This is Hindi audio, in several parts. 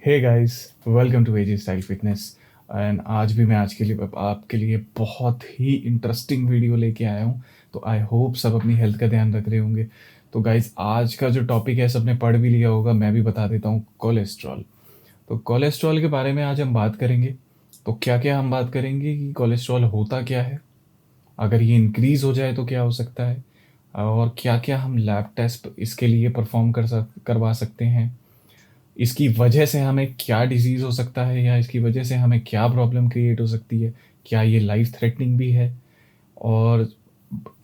Hey guys, welcome to AG style fitness. And आज भी मैं आपके लिए बहुत ही इंटरेस्टिंग वीडियो लेके आया हूँ। तो आई होप सब अपनी हेल्थ का ध्यान रख रहे होंगे। तो गाइस, आज का जो टॉपिक है सबने पढ़ भी लिया होगा, मैं भी बता देता हूँ। कोलेस्ट्रॉल। तो कोलेस्ट्रॉल के बारे में आज हम बात करेंगे। तो क्या क्या हम बात करेंगे कि कोलेस्ट्रॉल होता क्या है, अगर ये इंक्रीज़ हो जाए तो क्या हो सकता है, और क्या क्या हम लैब टेस्ट इसके लिए परफॉर्म करवा सकते हैं। इसकी वजह से हमें क्या डिज़ीज़ हो सकता है, या इसकी वजह से हमें क्या प्रॉब्लम क्रिएट हो सकती है, क्या ये लाइफ थ्रेटनिंग भी है। और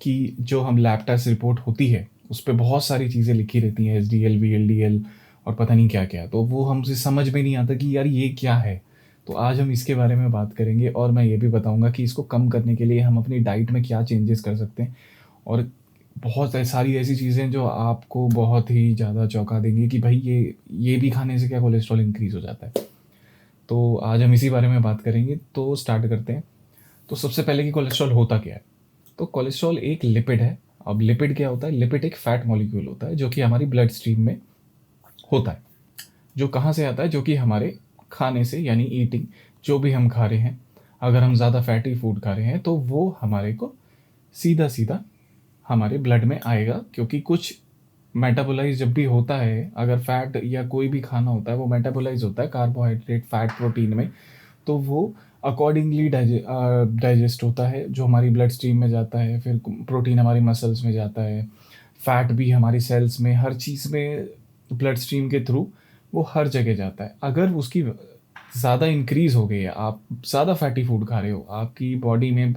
कि जो हम लैब टेस्ट रिपोर्ट होती है उस पे बहुत सारी चीज़ें लिखी रहती हैं, एसडीएल वीएलडीएल और पता नहीं क्या क्या, तो वो हमसे समझ में नहीं आता कि यार ये क्या है। तो आज हम इसके बारे में बात करेंगे, और मैं ये भी बताऊंगा कि इसको कम करने के लिए हम अपनी डाइट में क्या चेंजेस कर सकते हैं। और सारी ऐसी चीज़ें जो आपको बहुत ही ज़्यादा चौंका देंगी कि भाई ये भी खाने से क्या कोलेस्ट्रॉल इंक्रीज़ हो जाता है। तो आज हम इसी बारे में बात करेंगे, तो स्टार्ट करते हैं। तो सबसे पहले कि कोलेस्ट्रॉल होता क्या है। तो कोलेस्ट्रॉल एक लिपिड है। अब लिपिड क्या होता है? लिपिड एक फैट मॉलिक्यूल होता है जो कि हमारी ब्लड स्ट्रीम में होता है। जो कहाँ से आता है? जो कि हमारे खाने से, यानी ईटिंग, जो भी हम खा रहे हैं। अगर हम ज़्यादा फैटी फूड खा रहे हैं तो वो हमारे को सीधा सीधा हमारे ब्लड में आएगा, क्योंकि कुछ मेटाबोलाइज जब भी होता है, अगर फैट या कोई भी खाना होता है वो मेटाबोलाइज होता है कार्बोहाइड्रेट, फैट, प्रोटीन में। तो वो अकॉर्डिंगली डाइजेस्ट होता है, जो हमारी ब्लड स्ट्रीम में जाता है। फिर प्रोटीन हमारी मसल्स में जाता है, फैट भी हमारी सेल्स में, हर चीज़ में ब्लड स्ट्रीम के थ्रू वो हर जगह जाता है। अगर उसकी ज़्यादा इंक्रीज़ हो गई है, आप ज़्यादा फैटी फूड खा रहे हो, आपकी बॉडी में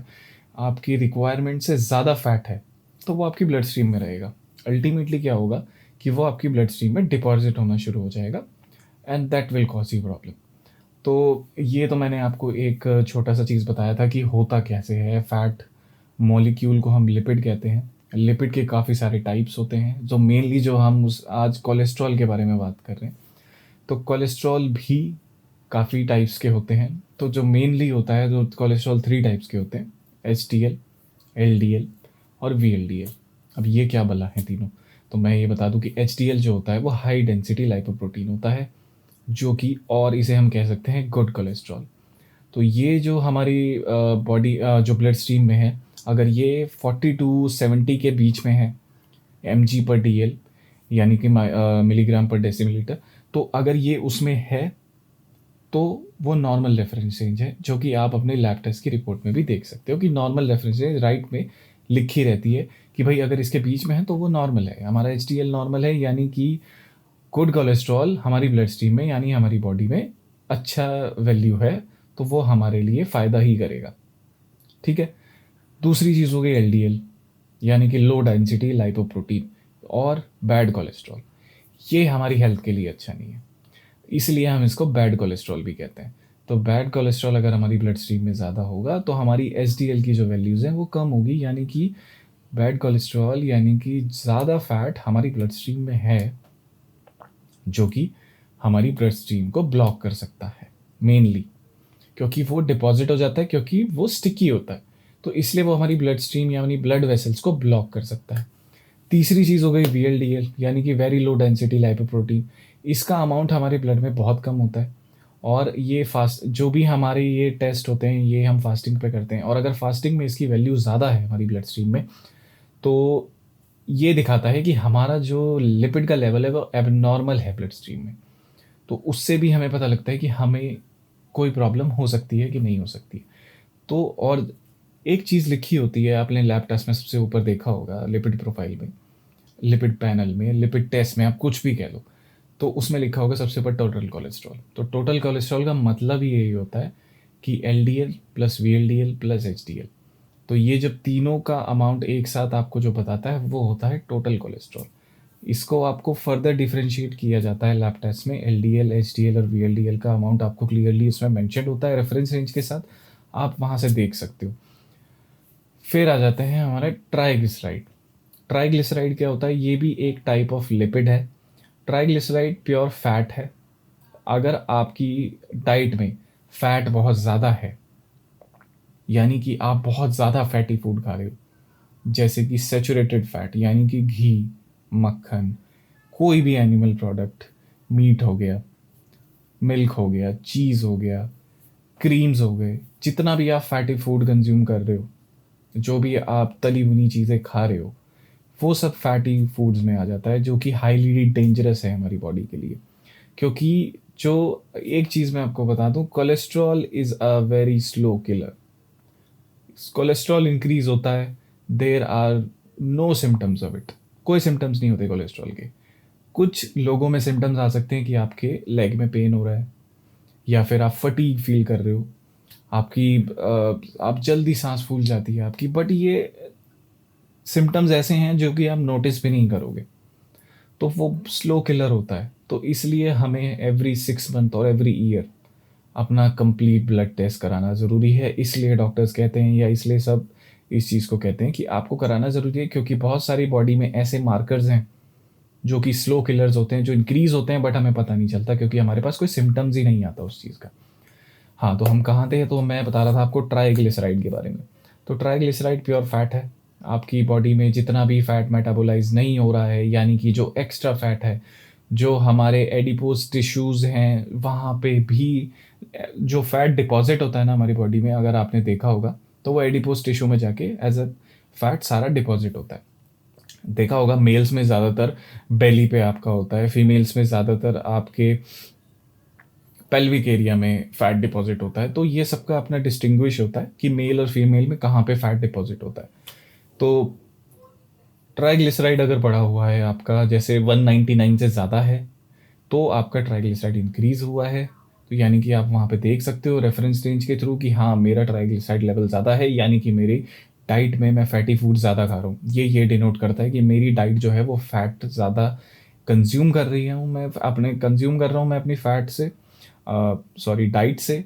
आपकी रिक्वायरमेंट से ज़्यादा फैट है, तो वो आपकी ब्लड स्ट्रीम में रहेगा। अल्टीमेटली क्या होगा कि वो आपकी ब्लड स्ट्रीम में डिपॉजिट होना शुरू हो जाएगा, and that will cause you problem. तो ये तो मैंने आपको एक छोटा सा चीज़ बताया था कि होता कैसे है। फैट मॉलिक्यूल को हम लिपिड कहते हैं। लिपिड के काफ़ी सारे टाइप्स होते हैं, जो मेनली जो हम उस आज कोलेस्ट्रॉल के बारे में बात कर रहे हैं। तो कोलेस्ट्रॉल भी काफ़ी टाइप्स के होते हैं। तो जो मेनली होता है, जो कोलेस्ट्रॉल 3 टाइप्स के होते हैं: एचडीएल, एलडीएल और वीएलडीएल। अब ये क्या भला है तीनों? तो मैं ये बता दूं कि एचडीएल जो होता है वो हाई डेंसिटी लाइपोप्रोटीन होता है, जो कि, और इसे हम कह सकते हैं गुड कोलेस्ट्रॉल। तो ये जो हमारी बॉडी जो ब्लड स्ट्रीम में है, अगर ये 40 to 70 के बीच में है, mg/dl, यानी कि मिलीग्राम पर डेसीमिलीटर, तो अगर ये उसमें है तो वो नॉर्मल रेफरेंस रेंज है, जो कि आप अपने लैब टेस्ट की रिपोर्ट में भी देख सकते हो कि नॉर्मल रेफरेंस रेंज राइट में लिखी रहती है कि भाई अगर इसके बीच में है तो वो नॉर्मल है, हमारा एचडीएल नॉर्मल है, यानी कि गुड कोलेस्ट्रॉल हमारी ब्लड स्ट्रीम में, यानी हमारी बॉडी में अच्छा वैल्यू है, तो वो हमारे लिए फ़ायदा ही करेगा। ठीक है। दूसरी चीज़ हो गई एलडीएल, यानी कि लो डेंसिटी लाइपोप्रोटीन और बैड कोलेस्ट्रॉल। ये हमारी हेल्थ के लिए अच्छा नहीं है, इसलिए हम इसको बैड कोलेस्ट्रॉल भी कहते हैं। तो बैड कोलेस्ट्रॉल अगर हमारी ब्लड स्ट्रीम में ज़्यादा होगा तो हमारी एचडीएल की जो वैल्यूज़ हैं वो कम होगी, यानी कि बैड कोलेस्ट्रॉल यानी कि ज़्यादा फैट हमारी ब्लड स्ट्रीम में है, जो कि हमारी ब्लड स्ट्रीम को ब्लॉक कर सकता है मेनली, क्योंकि वो डिपॉजिट हो जाता है, क्योंकि वो स्टिकी होता है। तो इसलिए वो हमारी ब्लड स्ट्रीम यानी ब्लड वेसल्स को ब्लॉक कर सकता है। तीसरी चीज़ हो गई वीएलडीएल, यानी कि वेरी लो डेंसिटी लाइपोप्रोटीन। इसका अमाउंट हमारे ब्लड में बहुत कम होता है, और ये फास्ट जो भी हमारे ये टेस्ट होते हैं ये हम फास्टिंग पे करते हैं, और अगर फास्टिंग में इसकी वैल्यू ज़्यादा है हमारी ब्लड स्ट्रीम में, तो ये दिखाता है कि हमारा जो लिपिड का लेवल है वो एबनॉर्मल है ब्लड स्ट्रीम में। तो उससे भी हमें पता लगता है कि हमें कोई प्रॉब्लम हो सकती है कि नहीं हो सकती। तो और एक चीज़ लिखी होती है, आपने लैब टेस्ट में सबसे ऊपर देखा होगा, लिपिड प्रोफाइल में, लिपिड पैनल में, लिपिड टेस्ट में, आप कुछ भी कह लो, तो उसमें लिखा होगा सबसे ऊपर टोटल कोलेस्ट्रॉल। तो टोटल कोलेस्ट्रॉल का मतलब ही यही होता है कि LDL plus VLDL plus HDL. तो ये जब तीनों का अमाउंट एक साथ आपको जो बताता है वो होता है टोटल कोलेस्ट्रॉल। इसको आपको फर्दर डिफरेंशिएट किया जाता है लैब टेस्ट में। एलडीएल, एचडीएल और वीएलडीएल का अमाउंट आपको क्लियरली उसमें मेंशन होता है रेफरेंस रेंज के साथ, आप वहाँ से देख सकते हो। फिर आ जाते हैं हमारे ट्राइग्लिसराइड। ट्राइग्लिसराइड क्या होता है? ये भी एक टाइप ऑफ लिपिड है। ट्राइग्लिसराइड प्योर फैट है। अगर आपकी डाइट में फैट बहुत ज़्यादा है, यानी कि आप बहुत ज़्यादा फैटी फूड खा रहे हो, जैसे कि सैचुरेटेड फैट, यानी कि घी, मक्खन, कोई भी एनिमल प्रोडक्ट, मीट हो गया, मिल्क हो गया, चीज़ हो गया, क्रीम्स हो गए, जितना भी आप फैटी फूड कंज्यूम कर रहे हो, जो भी आप तली भुनी चीज़ें खा रहे हो, वो सब फैटी फूड्स में आ जाता है, जो कि हाईली डेंजरस है हमारी बॉडी के लिए। क्योंकि जो एक चीज़ मैं आपको बता दूं, cholesterol is a very slow killer. Cholesterol increase होता है, there are no symptoms of it. कोई सिम्टम्स नहीं होते कोलेस्ट्रॉल के। कुछ लोगों में सिम्टम्स आ सकते हैं कि आपके लेग में पेन हो रहा है, या फिर आप फटीग फील कर रहे हो, आप जल्दी सांस फूल जाती है आपकी, बट ये सिम्टम्स ऐसे हैं जो कि आप नोटिस भी नहीं करोगे। तो वो स्लो किलर होता है। तो इसलिए हमें एवरी 6 मंथ और एवरी ईयर अपना कंप्लीट ब्लड टेस्ट कराना ज़रूरी है। इसलिए डॉक्टर्स कहते हैं, या इसलिए सब इस चीज़ को कहते हैं कि आपको कराना ज़रूरी है, क्योंकि बहुत सारी बॉडी में ऐसे मार्कर्स हैं जो कि स्लो किलर्स होते हैं, जो इंक्रीज होते हैं, बट हमें पता नहीं चलता क्योंकि हमारे पास कोई सिम्टम्स ही नहीं आता उस चीज़ का। हाँ, तो हम कहाँ थे? तो मैं बता रहा था आपको ट्राइग्लिसराइड के बारे में। तो ट्राइग्लिसराइड प्योर फैट है। आपकी बॉडी में जितना भी फैट मेटाबोलाइज नहीं हो रहा है, यानी कि जो एक्स्ट्रा फैट है, जो हमारे एडिपोज टिश्यूज़ हैं, वहाँ पे भी जो फैट डिपॉजिट होता है ना हमारी बॉडी में, अगर आपने देखा होगा, तो वो एडिपोज टिश्यू में जाके एज अ फैट सारा डिपॉजिट होता है। देखा होगा मेल्स में ज़्यादातर बेली पे आपका होता है, फीमेल्स में ज़्यादातर आपके पेल्विक एरिया में फैट डिपॉजिट होता है। तो ये सबका अपना डिस्टिंग्विश होता है कि मेल और फीमेल में कहाँ पे फैट डिपॉजिट होता है। तो ट्राइग्लिसराइड अगर बढ़ा हुआ है आपका, जैसे 199 से ज़्यादा है, तो आपका ट्राइग्लिसराइड इंक्रीज हुआ है। तो यानी कि आप वहाँ पे देख सकते हो रेफरेंस रेंज के थ्रू कि हाँ, मेरा ट्राइग्लिसराइड लेवल ज़्यादा है, यानी कि मेरी डाइट में मैं फैटी फूड ज़्यादा खा रहा हूँ। ये डिनोट करता है कि मेरी डाइट जो है वो फैट ज़्यादा कंज्यूम कर रही हूँ, मैं अपने कंज्यूम कर रहा हूँ मैं अपनी फ़ैट से, सॉरी, डाइट से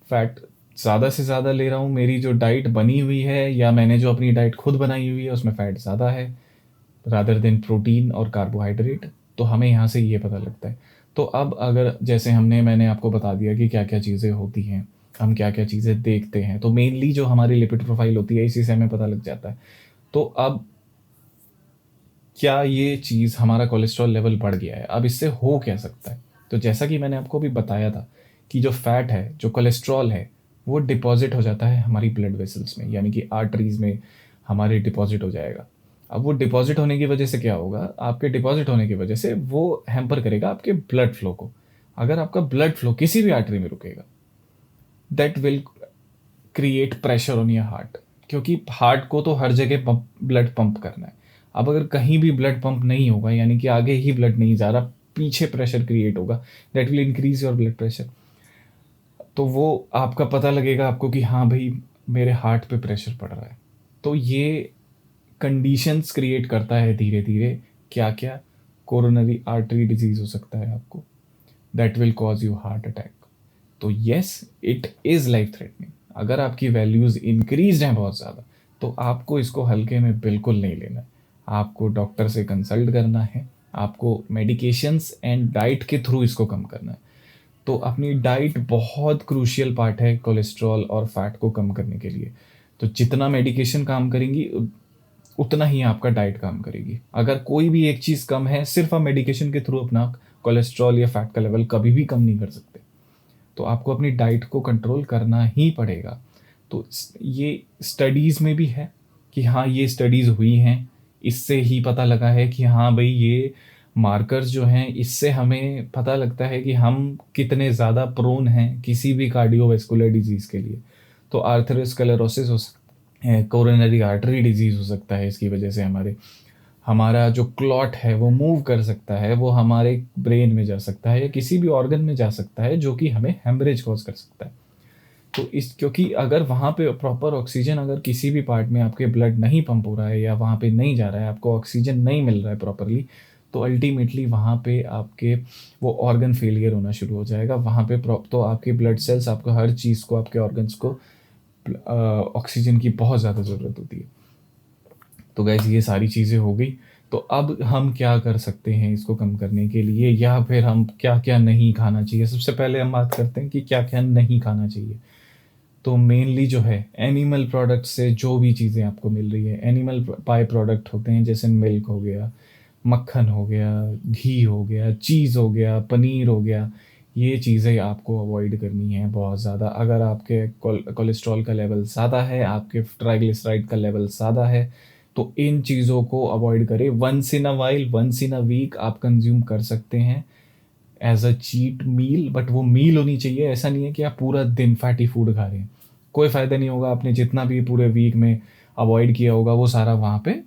फैट ज़्यादा से ज़्यादा ले रहा हूँ। मेरी जो डाइट बनी हुई है, या मैंने जो अपनी डाइट खुद बनाई हुई है, उसमें फ़ैट ज़्यादा है रादर देन प्रोटीन और कार्बोहाइड्रेट। तो हमें यहाँ से ये पता लगता है। तो अब अगर जैसे मैंने आपको बता दिया कि क्या क्या चीज़ें होती हैं, हम क्या क्या चीज़ें देखते हैं, तो मेनली जो हमारी लिपिड प्रोफाइल होती है, इसी से हमें पता लग जाता है। तो अब क्या ये चीज़, हमारा कोलेस्ट्रॉल लेवल बढ़ गया है, अब इससे हो क्या सकता है? तो जैसा कि मैंने आपको अभी बताया था कि जो फैट है, जो कोलेस्ट्रॉल है, वो डिपॉजिट हो जाता है हमारी ब्लड वेसल्स में, यानी कि आर्टरीज में हमारे डिपॉजिट हो जाएगा। अब वो डिपॉजिट होने की वजह से क्या होगा? आपके डिपॉजिट होने की वजह से वो हैम्पर करेगा आपके ब्लड फ्लो को। अगर आपका ब्लड फ्लो किसी भी आर्टरी में रुकेगा, that will create pressure on your heart, क्योंकि हार्ट को तो हर जगह ब्लड पंप करना है। अब अगर कहीं भी ब्लड पंप नहीं होगा, यानी कि आगे ही ब्लड नहीं जा रहा, पीछे प्रेशर क्रिएट होगा, that will increase your blood pressure. तो वो आपका पता लगेगा आपको कि हाँ भाई, मेरे हार्ट पे प्रेशर पड़ रहा है। तो ये कंडीशंस क्रिएट करता है धीरे धीरे। क्या क्या? कोरोनरी आर्टरी डिजीज हो सकता है आपको, that will cause you heart attack. तो yes, it is life threatening. अगर आपकी वैल्यूज़ इंक्रीज हैं बहुत ज़्यादा, तो आपको इसको हल्के में बिल्कुल नहीं लेना है। आपको डॉक्टर से कंसल्ट करना है, आपको मेडिकेशंस एंड डाइट के थ्रू इसको कम करना है। तो अपनी डाइट बहुत क्रूशियल पार्ट है कोलेस्ट्रॉल और फैट को कम करने के लिए। तो जितना मेडिकेशन काम करेंगी, उतना ही आपका डाइट काम करेगी। अगर कोई भी एक चीज़ कम है, सिर्फ आप मेडिकेशन के थ्रू अपना कोलेस्ट्रॉल या फैट का लेवल कभी भी कम नहीं कर सकते। तो आपको अपनी डाइट को कंट्रोल करना ही पड़ेगा। तो ये स्टडीज़ में भी है कि हाँ, ये स्टडीज़ हुई हैं, इससे ही पता लगा है कि हाँ भाई, ये मार्कर्स जो हैं, इससे हमें पता लगता है कि हम कितने ज़्यादा प्रोन हैं किसी भी कार्डियोवैस्कुलर डिजीज़ के लिए। तो आर्थरोस्क्लेरोसिस हो सकता है, कोरोनरी आर्टरी डिजीज़ हो सकता है, इसकी वजह से हमारा जो क्लॉट है वो मूव कर सकता है, वो हमारे ब्रेन में जा सकता है या किसी भी ऑर्गन में जा सकता है, जो कि हमें हेमरेज कॉज कर सकता है। तो इस क्योंकि अगर वहाँ पे प्रॉपर ऑक्सीजन, अगर किसी भी पार्ट में आपके ब्लड नहीं पंप हो रहा है, या वहाँ पे नहीं जा रहा है, आपको ऑक्सीजन नहीं मिल रहा है प्रॉपरली, तो अल्टीमेटली वहाँ पे आपके वो ऑर्गन फेलियर होना शुरू हो जाएगा। वहाँ पे तो आपके ब्लड सेल्स, आपको हर चीज़ को, आपके ऑर्गन्स को ऑक्सीजन की बहुत ज़्यादा ज़रूरत होती है। तो गैस, ये सारी चीज़ें हो गई। तो अब हम क्या कर सकते हैं इसको कम करने के लिए, या फिर हम क्या क्या नहीं खाना चाहिए? सबसे पहले हम बात करते हैं कि क्या क्या नहीं खाना चाहिए। तो मेनली जो है, एनिमल प्रोडक्ट से जो भी चीज़ें आपको मिल रही है, एनिमल बाय प्रोडक्ट होते हैं, जैसे मिल्क हो गया, मक्खन हो गया, घी हो गया, चीज़ हो गया, पनीर हो गया, ये चीज़ें आपको अवॉइड करनी है बहुत ज़्यादा। अगर आपके कोलेस्ट्रॉल का लेवल ज़्यादा है, आपके ट्राइग्लिसराइड का लेवल ज़्यादा है, तो इन चीज़ों को अवॉइड करें। Once in a while, once in a week आप कंज्यूम कर सकते हैं as a cheat meal, but वो मील होनी चाहिए। ऐसा नहीं है कि आप पूरा दिन फैटी फूड खा रहे हैं, कोई फ़ायदा नहीं होगा। आपने जितना भी पूरे वीक में अवॉइड किया होगा वो सारा वहाँ पे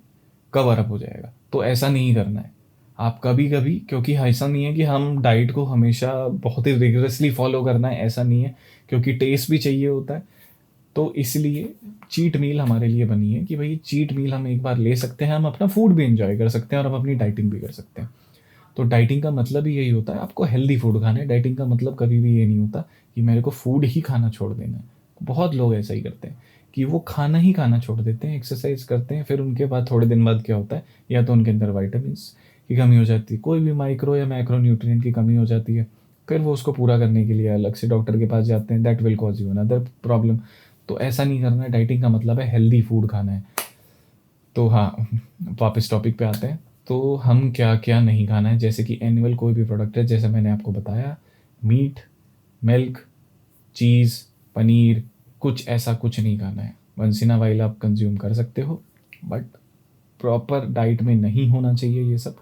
कवर अप हो जाएगा। तो ऐसा नहीं करना है। आप कभी कभी, क्योंकि ऐसा नहीं है कि हम डाइट को हमेशा बहुत ही रिगरसली फॉलो करना है, ऐसा नहीं है, क्योंकि टेस्ट भी चाहिए होता है। तो इसलिए चीट मील हमारे लिए बनी है कि भाई चीट मील हम एक बार ले सकते हैं, हम अपना फूड भी इंजॉय कर सकते हैं और हम अपनी डाइटिंग भी कर सकते हैं। तो डाइटिंग का मतलब ही यही होता है, आपको हेल्दी फूड खाना है। डाइटिंग का मतलब कभी भी ये नहीं होता कि मेरे को फूड ही खाना छोड़ देना है। बहुत लोग ऐसा ही करते हैं कि वो खाना ही खाना छोड़ देते हैं, एक्सरसाइज करते हैं, फिर उनके बाद थोड़े दिन बाद क्या होता है, या तो उनके अंदर वाइटामिन्स की कमी हो जाती है, कोई भी माइक्रो या मैक्रो न्यूट्रिएंट की कमी हो जाती है। फिर वो उसको पूरा करने के लिए अलग से डॉक्टर के पास जाते हैं, that will cause you another problem. तो ऐसा नहीं करना है। डाइटिंग का मतलब है हेल्दी फूड खाना है। तो हाँ, वापस टॉपिक पे आते हैं। तो हम क्या क्या नहीं खाना है, जैसे कि एनिमल कोई भी प्रोडक्ट है, जैसे मैंने आपको बताया, मीट, मिल्क, चीज़, पनीर, कुछ ऐसा कुछ नहीं खाना है। वंस इन अ वाइल आप कंज्यूम कर सकते हो, बट प्रॉपर डाइट में नहीं होना चाहिए ये सब।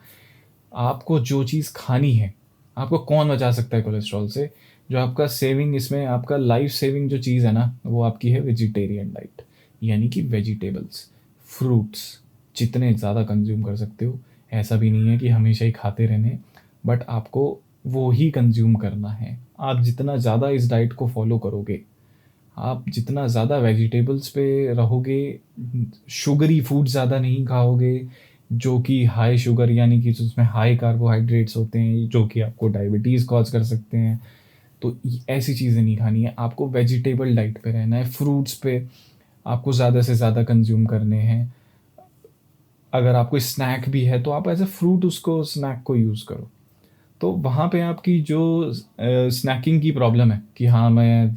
आपको जो चीज़ खानी है, आपको कौन बचा सकता है कोलेस्ट्रॉल से? जो आपका सेविंग, इसमें आपका लाइफ सेविंग जो चीज़ है ना, वो आपकी है वेजिटेरियन डाइट, यानी कि वेजिटेबल्स, फ्रूट्स जितने ज़्यादा कंज्यूम कर सकते हो। ऐसा भी नहीं है कि हमेशा ही खाते रहने, बट आपको वो ही कंज्यूम करना है। आप जितना ज़्यादा इस डाइट को फॉलो करोगे, आप जितना ज़्यादा वेजिटेबल्स पे रहोगे, शुगरी फूड ज़्यादा नहीं खाओगे, जो कि हाई शुगर यानी कि जिसमें हाई कार्बोहाइड्रेट्स होते हैं, जो कि आपको डायबिटीज़ कॉज कर सकते हैं, तो ऐसी चीज़ें नहीं खानी है। आपको वेजिटेबल डाइट पे रहना है, फ्रूट्स पे आपको ज़्यादा से ज़्यादा कंज्यूम करने हैं। अगर आपको स्नैक भी है तो आप एज ए फ्रूट उसको, स्नैक को यूज़ करो। तो वहाँ पे आपकी जो स्नैकिंग की प्रॉब्लम है कि हाँ मैं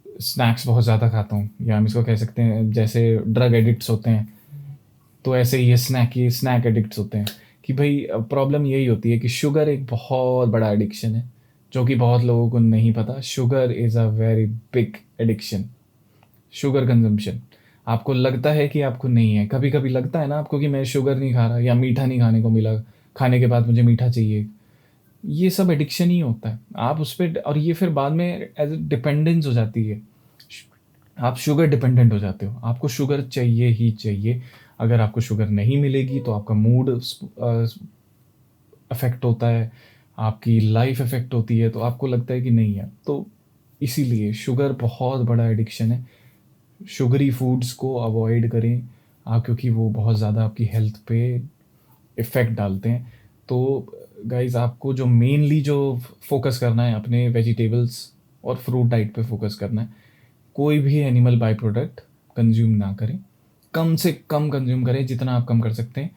स्नैक्स बहुत ज़्यादा खाता हूँ, या हम इसको कह सकते हैं जैसे ड्रग एडिक्ट्स होते हैं, तो ऐसे ही ये स्नैक एडिक्ट्स होते हैं। कि भाई प्रॉब्लम यही होती है कि शुगर एक बहुत बड़ा एडिक्शन है, जो कि बहुत लोगों को नहीं पता। Sugar is a very big addiction. Sugar consumption, आपको लगता है कि आपको नहीं है, कभी कभी लगता है ना आपको कि मैं शुगर नहीं खा रहा, या मीठा नहीं खाने को मिला, खाने के बाद मुझे मीठा चाहिए। ये सब एडिक्शन ही होता है। आप उस पर, और ये फिर बाद में एज ए डिपेंडेंस हो जाती है। आप शुगर डिपेंडेंट हो जाते हो, आपको शुगर चाहिए ही चाहिए। अगर आपको शुगर नहीं मिलेगी तो आपका मूड अफेक्ट होता है, आपकी लाइफ अफेक्ट होती है, तो आपको लगता है कि नहीं है। तो इसीलिए शुगर बहुत बड़ा एडिक्शन है। शुगरी फूड्स को अवॉइड करें आप, क्योंकि वो बहुत ज़्यादा आपकी हेल्थ पे इफ़ेक्ट डालते हैं। तो गाइज़, आपको जो मेनली जो फोकस करना है, अपने वेजिटेबल्स और फ्रूट डाइट पे फोकस करना है। कोई भी एनिमल बाय प्रोडक्ट कंज्यूम ना करें, कम से कम कंज्यूम करें जितना आप कम कर सकते हैं।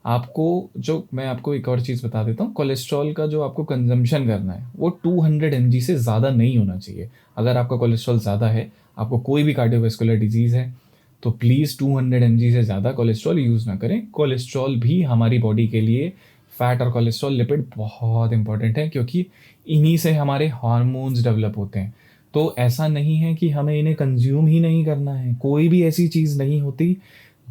आपको, जो मैं आपको एक और चीज़ बता देता हूँ, कोलेस्ट्रॉल का जो आपको कंजम्पशन करना है वो 200 mg से ज़्यादा नहीं होना चाहिए। अगर आपका कोलेस्ट्रॉल ज़्यादा है, आपको कोई भी कार्डियोवास्कुलर डिजीज़ है, तो प्लीज़ 200 mg से ज़्यादा कोलेस्ट्रॉल यूज़ ना करें। कोलेस्ट्रॉल भी हमारी बॉडी के लिए, फैट और कोलेस्ट्रॉल, लिपिड बहुत इंपॉर्टेंट है, क्योंकि इन्हीं से हमारे हार्मोन्स डेवलप होते हैं। तो ऐसा नहीं है कि हमें इन्हें कंज्यूम ही नहीं करना है, कोई भी ऐसी चीज़ नहीं होती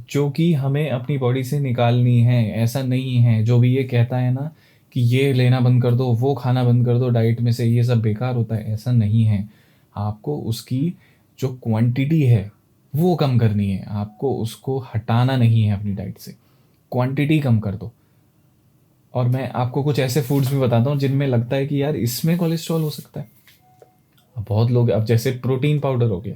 जो कि हमें अपनी बॉडी से निकालनी है। ऐसा नहीं है। जो भी ये कहता है ना कि ये लेना बंद कर दो, वो खाना बंद कर दो डाइट में से, ये सब बेकार होता है, ऐसा नहीं है। आपको उसकी जो क्वांटिटी है वो कम करनी है, आपको उसको हटाना नहीं है अपनी डाइट से। क्वांटिटी कम कर दो। और मैं आपको कुछ ऐसे फूड्स भी बताता हूँ जिनमें लगता है कि यार इसमें कोलेस्ट्रॉल हो सकता है। अब बहुत लोग, अब जैसे प्रोटीन पाउडर हो गया,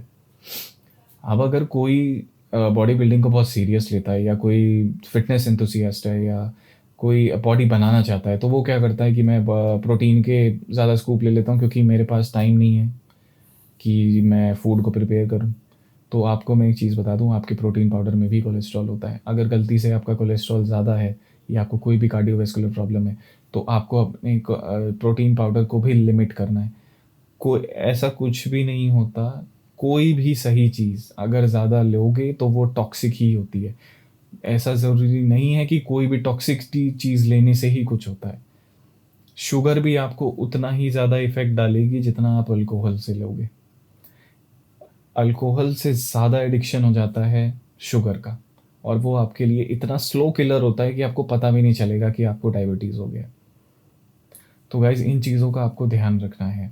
अब अगर कोई बॉडी बिल्डिंग को बहुत सीरियस लेता है, या कोई फिटनेस एंथुसियास्ट है, या कोई बॉडी बनाना चाहता है, तो वो क्या करता है कि मैं प्रोटीन के ज़्यादा स्कूप ले लेता हूँ, क्योंकि मेरे पास टाइम नहीं है कि मैं फूड को प्रिपेयर करूँ। तो आपको मैं एक चीज़ बता दूँ, आपके प्रोटीन पाउडर में भी कोलेस्ट्रॉल होता है। अगर गलती से आपका कोलेस्ट्रॉल ज़्यादा है, या आपको कोई भी कार्डियोवैस्कुलर प्रॉब्लम है, तो आपको अपने प्रोटीन पाउडर को भी लिमिट करना है। कोई ऐसा कुछ भी नहीं होता। कोई भी सही चीज़ अगर ज़्यादा लोगे तो वो टॉक्सिक ही होती है। ऐसा ज़रूरी नहीं है कि कोई भी टॉक्सिक चीज़ लेने से ही कुछ होता है। शुगर भी आपको उतना ही ज़्यादा इफ़ेक्ट डालेगी जितना आप अल्कोहल से लोगे। अल्कोहल से ज़्यादा एडिक्शन हो जाता है शुगर का, और वो आपके लिए इतना स्लो किलर होता है कि आपको पता भी नहीं चलेगा कि आपको डायबिटीज़ हो गया। तो गाइज़ इन चीज़ों का आपको ध्यान रखना है।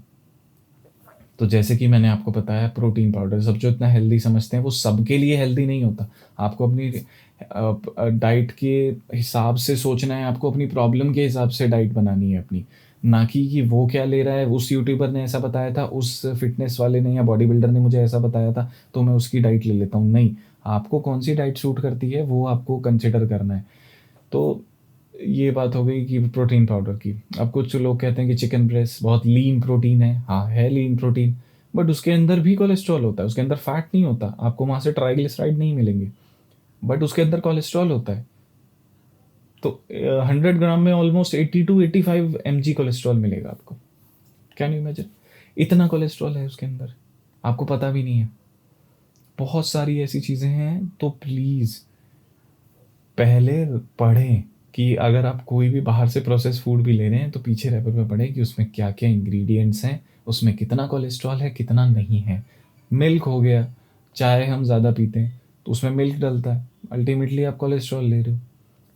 तो जैसे कि मैंने आपको बताया, प्रोटीन पाउडर सब जो इतना हेल्दी समझते हैं वो सबके लिए हेल्दी नहीं होता। आपको अपनी डाइट के हिसाब से सोचना है, आपको अपनी प्रॉब्लम के हिसाब से डाइट बनानी है अपनी। ना कि वो क्या ले रहा है, उस यूट्यूबर ने ऐसा बताया था, उस फिटनेस वाले ने या बॉडी बिल्डर ने मुझे ऐसा बताया था तो मैं उसकी डाइट ले लेता हूँ। नहीं, आपको कौन सी डाइट सूट करती है वो आपको कंसिडर करना है। तो ये बात हो गई कि प्रोटीन पाउडर की। अब कुछ लोग कहते हैं कि चिकन ब्रेस्ट बहुत लीन प्रोटीन है। हाँ, है लीन प्रोटीन, बट उसके अंदर भी कोलेस्ट्रॉल होता है, उसके अंदर फैट नहीं होता। आपको वहाँ से ट्राइग्लिसराइड नहीं मिलेंगे, बट उसके अंदर कोलेस्ट्रॉल होता है। तो 100 ग्राम में ऑलमोस्ट 80 to 85 mg कोलेस्ट्रॉल मिलेगा आपको। Can you imagine? इतना कोलेस्ट्रॉल है उसके अंदर, आपको पता भी नहीं है। बहुत सारी ऐसी चीज़ें हैं, तो प्लीज़ पहले पढ़ें कि अगर आप कोई भी बाहर से प्रोसेस फूड भी ले रहे हैं तो पीछे रैपर में पढ़ें कि उसमें क्या क्या इंग्रेडिएंट्स हैं, उसमें कितना कोलेस्ट्रॉल है, कितना नहीं है। मिल्क हो गया, चाय हम ज़्यादा पीते हैं तो उसमें मिल्क डलता है, अल्टीमेटली आप कोलेस्ट्रॉल ले रहे हो।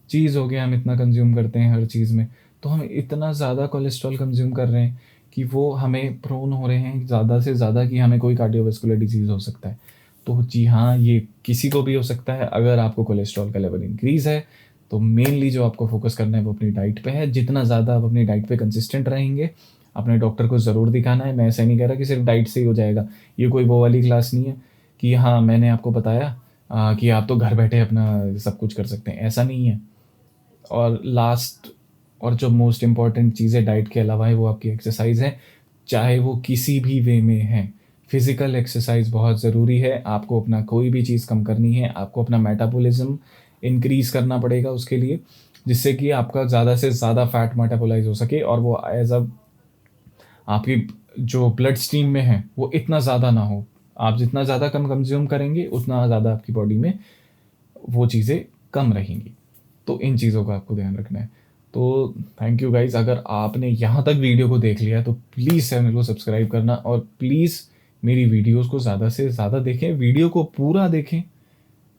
चीज़ हो गया, हम इतना कंज्यूम करते हैं हर चीज़ में, तो हम इतना ज़्यादा कोलेस्ट्रॉल कंज्यूम कर रहे हैं कि वो हमें प्रोन हो रहे हैं ज़्यादा से ज़्यादा कि हमें कोई कार्डियोवास्कुलर डिजीज़ हो सकता है। तो जी हाँ, ये किसी को भी हो सकता है। अगर आपको कोलेस्ट्रॉल का लेवल इंक्रीज़ है तो मेनली जो आपको फोकस करना है वो अपनी डाइट पे है। जितना ज़्यादा आप अपनी डाइट पे कंसिस्टेंट रहेंगे, अपने डॉक्टर को ज़रूर दिखाना है। मैं ऐसा नहीं कह रहा कि सिर्फ डाइट से ही हो जाएगा। ये कोई वो वाली क्लास नहीं है कि हाँ मैंने आपको बताया कि आप तो घर बैठे अपना सब कुछ कर सकते हैं, ऐसा नहीं है। और लास्ट और जो मोस्ट इम्पॉर्टेंट चीज़ है डाइट के अलावा है वो आपकी एक्सरसाइज है, चाहे वो किसी भी वे में है। फिजिकल एक्सरसाइज बहुत ज़रूरी है। आपको अपना कोई भी चीज़ कम करनी है, आपको अपना मेटाबॉलिज्म इंक्रीज करना पड़ेगा उसके लिए, जिससे कि आपका ज़्यादा से ज़्यादा फैट मेटाबोलाइज हो सके और वो एज अ आपकी जो ब्लड स्ट्रीम में है वो इतना ज़्यादा ना हो। आप जितना ज़्यादा कम कंज्यूम करेंगे उतना ज़्यादा आपकी बॉडी में वो चीज़ें कम रहेंगी। तो इन चीज़ों का आपको ध्यान रखना है। तो थैंक यू गाइज़, अगर आपने यहाँ तक वीडियो को देख लिया तो प्लीज़ चैनल को सब्सक्राइब करना और प्लीज़ मेरी वीडियोज़ को ज़्यादा से ज़्यादा देखें, वीडियो को पूरा देखें।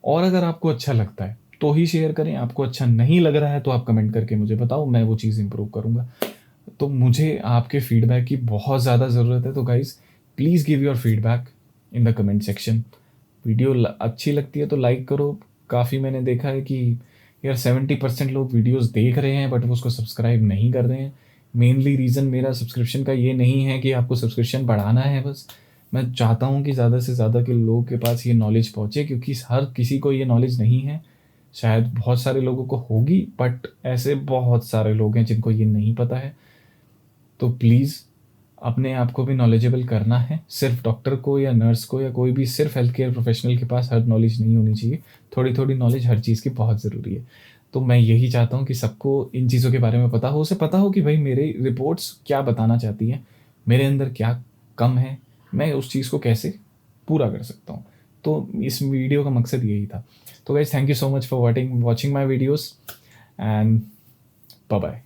और अगर आपको अच्छा लगता है तो ही शेयर करें, आपको अच्छा नहीं लग रहा है तो आप कमेंट करके मुझे बताओ, मैं वो चीज़ इम्प्रूव करूँगा। तो मुझे आपके फीडबैक की बहुत ज़्यादा ज़रूरत है। तो guys please give your feedback in the comment section. Video अच्छी लगती है तो लाइक करो। काफ़ी मैंने देखा है कि यार 70% लोग वीडियोस देख रहे हैं बट वो उसको सब्सक्राइब नहीं कर रहे हैं। मेनली रीज़न मेरा सब्सक्रिप्शन का ये नहीं है कि आपको सब्सक्रिप्शन बढ़ाना है, बस मैं चाहता हूँ कि ज़्यादा से ज़्यादा के लोगों के पास ये नॉलेज पहुँचे, क्योंकि हर किसी को ये नॉलेज नहीं है। शायद बहुत सारे लोगों को होगी बट ऐसे बहुत सारे लोग हैं जिनको ये नहीं पता है। तो प्लीज़ अपने आप को भी नॉलेजेबल करना है। सिर्फ डॉक्टर को या नर्स को या कोई भी सिर्फ हेल्थ केयर प्रोफेशनल के पास हर नॉलेज नहीं होनी चाहिए। थोड़ी थोड़ी नॉलेज हर चीज़ की बहुत ज़रूरी है। तो मैं यही चाहता हूँ कि सबको इन चीज़ों के बारे में पता हो, उसे पता हो कि भाई मेरी रिपोर्ट्स क्या बताना चाहती हैं, मेरे अंदर क्या कम है, मैं उस चीज़ को कैसे पूरा कर सकता हूँ। तो इस वीडियो का मकसद यही था। तो guys thank you so much for watching my videos and bye bye.